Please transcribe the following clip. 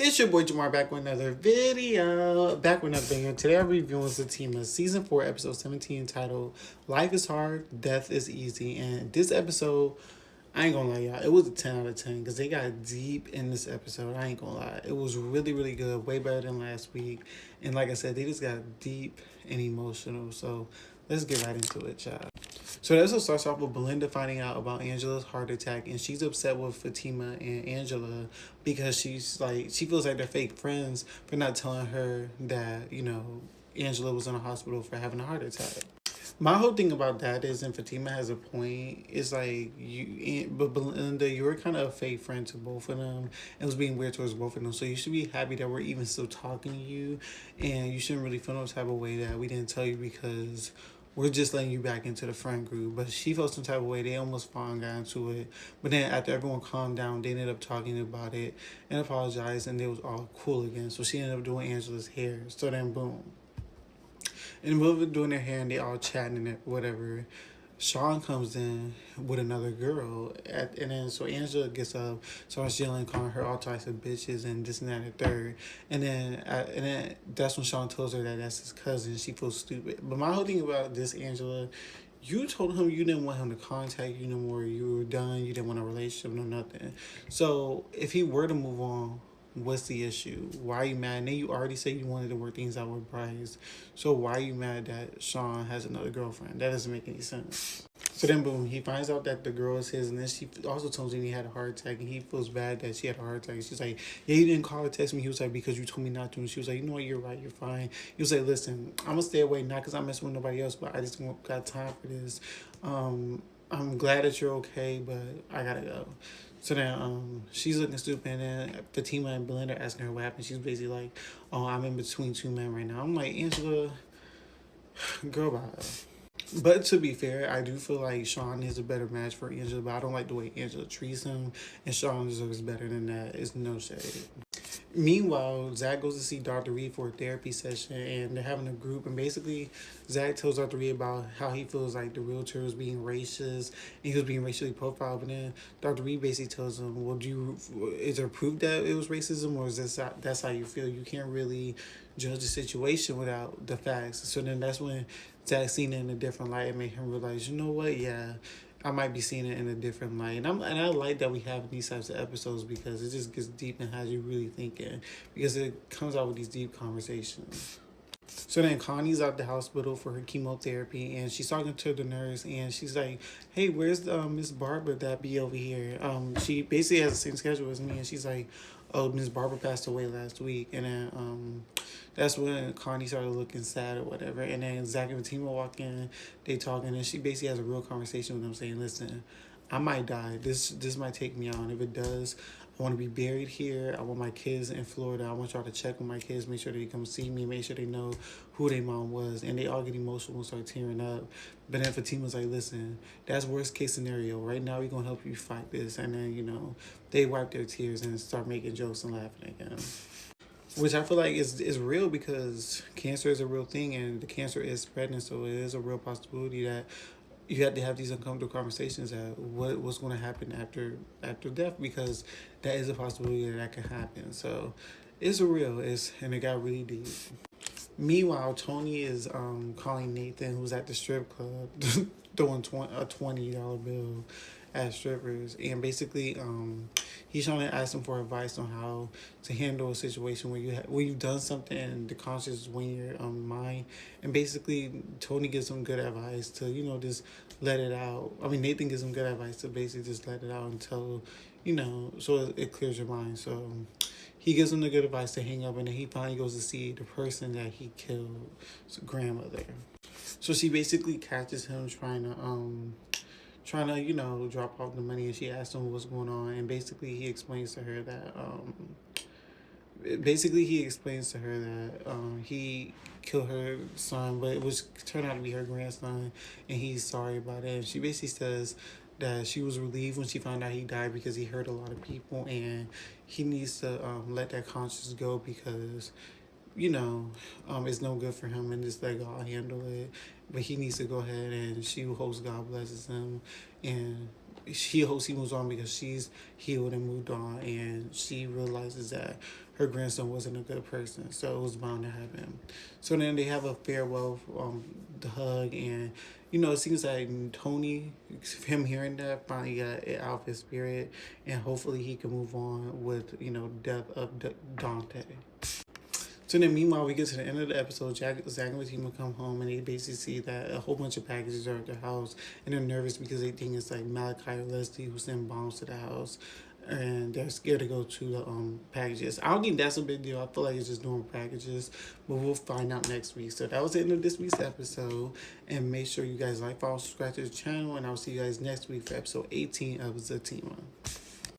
It's your boy Jamar back with another video. Back with another video. Today I'm reviewing Zatima Season 4, Episode 17 entitled Life is Hard, Death is Easy. And this episode, I ain't gonna lie, y'all, it was a 10 out of 10 because they got deep in this episode. I ain't gonna lie. It was really, really good. Way better than last week. And like I said, they just got deep and emotional. So let's get right into it, y'all. So this starts off with Belinda finding out about Angela's heart attack, and she's upset with Fatima and Angela because she's like she feels like they're fake friends for not telling her that Angela was in a hospital for having a heart attack. My whole thing about that is, and Fatima has a point, is like but Belinda, you were kind of a fake friend to both of them. It was being weird towards both of them, so you should be happy that we're even still talking to you, and you shouldn't really feel no type of way that we didn't tell you because we're just letting you back into the friend group. But she felt some type of way. They almost fought and got into it. But then after everyone calmed down, they ended up talking about it and apologized, and they was all cool again. So she ended up doing Angela's hair. So then boom. In the middle of doing their hair and they all chatting and whatever, Sean comes in with another girl, and then so Angela gets up, starts yelling, calling her all types of bitches and this and that and the third, and then that's when Sean tells her that that's his cousin. She feels stupid. But my whole thing about this, Angela, you told him you didn't want him to contact you no more. You were done. You didn't want a relationship, no nothing. So if he were to move on, what's the issue? Why are you mad? And then you already said you wanted to work things out with Bryce. So why are you mad that Sean has another girlfriend? That doesn't make any sense. So then boom, he finds out that the girl is his, and then she also tells him he had a heart attack, and he feels bad that she had a heart attack. She's like, yeah, you didn't call or text me. He was like, because you told me not to. And she was like, you know what, you're right, you're fine. He was like, listen, I'm gonna stay away, not because I'm messing with nobody else, but I just don't got time for this. I'm glad that you're okay, but I gotta go. So then she's looking stupid, and then Fatima and Belinda asking her what happened. She's basically like, oh, I'm in between two men right now. I'm like, Angela, girl, bye. But to be fair, I do feel like Sean is a better match for Angela, but I don't like the way Angela treats him, and Sean deserves better than that. It's no shade. Meanwhile, Zach goes to see Dr. Reed for a therapy session, and they're having a group. And basically, Zach tells Dr. Reed about how he feels like the realtor was being racist, and he was being racially profiled. But then Dr. Reed basically tells him, "Well, is there proof that it was racism, or is that's how you feel? You can't really judge the situation without the facts." So then that's when Zach seen it in a different light and made him realize, you know what, yeah, I might be seeing it in a different light. And I like that we have these types of episodes because it just gets deep and has you really thinking because it comes out with these deep conversations. So then Connie's at the hospital for her chemotherapy, and she's talking to the nurse, and she's like, "Hey, where's Miss Barbara that be over here?" She basically has the same schedule as me, and she's like, "Oh, Miss Barbara passed away last week," and then that's when Connie started looking sad or whatever, and then Zach and Fatima walk in, they talking, and she basically has a real conversation with them, saying, "Listen, I might die. This might take me out. And if it does, I want to be buried here. I want my kids in Florida. I want y'all to check with my kids, make sure they come see me, make sure they know who their mom was." And they all get emotional and start tearing up. But then Fatima's like, "Listen, that's worst case scenario. Right now, we're gonna help you fight this." And then they wipe their tears and start making jokes and laughing again. Which I feel like is real because cancer is a real thing and the cancer is spreading, so it is a real possibility that you have to have these uncomfortable conversations at what's going to happen after death, because that is a possibility that can happen. So it's real. And it got really deep. Meanwhile, Tony is calling Nathan, who's at the strip club, throwing a $20 bill at strippers, and basically he's trying to ask him for advice on how to handle a situation where you've done something and the conscience is when your mind. And basically, Tony gives him good advice to just let it out. I mean, Nathan gives him good advice to basically just let it out until so it clears your mind. So he gives him the good advice to hang up, and then he finally goes to see the person that he killed, his grandmother. So she basically catches him trying to drop off the money, and she asks him what's going on, and basically he explains to her that he killed her son, but it was turned out to be her grandson, and he's sorry about it. And she basically says that she was relieved when she found out he died because he hurt a lot of people, and he needs to let that conscience go because it's no good for him, and just let God handle it. But he needs to go ahead, and she hopes God blesses him and he hopes he moves on because she's healed and moved on, and she realizes that her grandson wasn't a good person, so it was bound to happen. So then they have a farewell, the hug, and it seems like Tony, him hearing that, finally got it out of his spirit, and hopefully he can move on with death of Dante. So then, meanwhile, we get to the end of the episode. Zach and Zatima come home, and they basically see that a whole bunch of packages are at their house, and they're nervous because they think it's like Malachi or Leslie who sent bombs to the house, and they're scared to go to the packages. I don't think that's a big deal. I feel like it's just normal packages, but we'll find out next week. So that was the end of this week's episode, and make sure you guys like, follow, subscribe to the channel, and I'll see you guys next week for episode 18 of Zatima.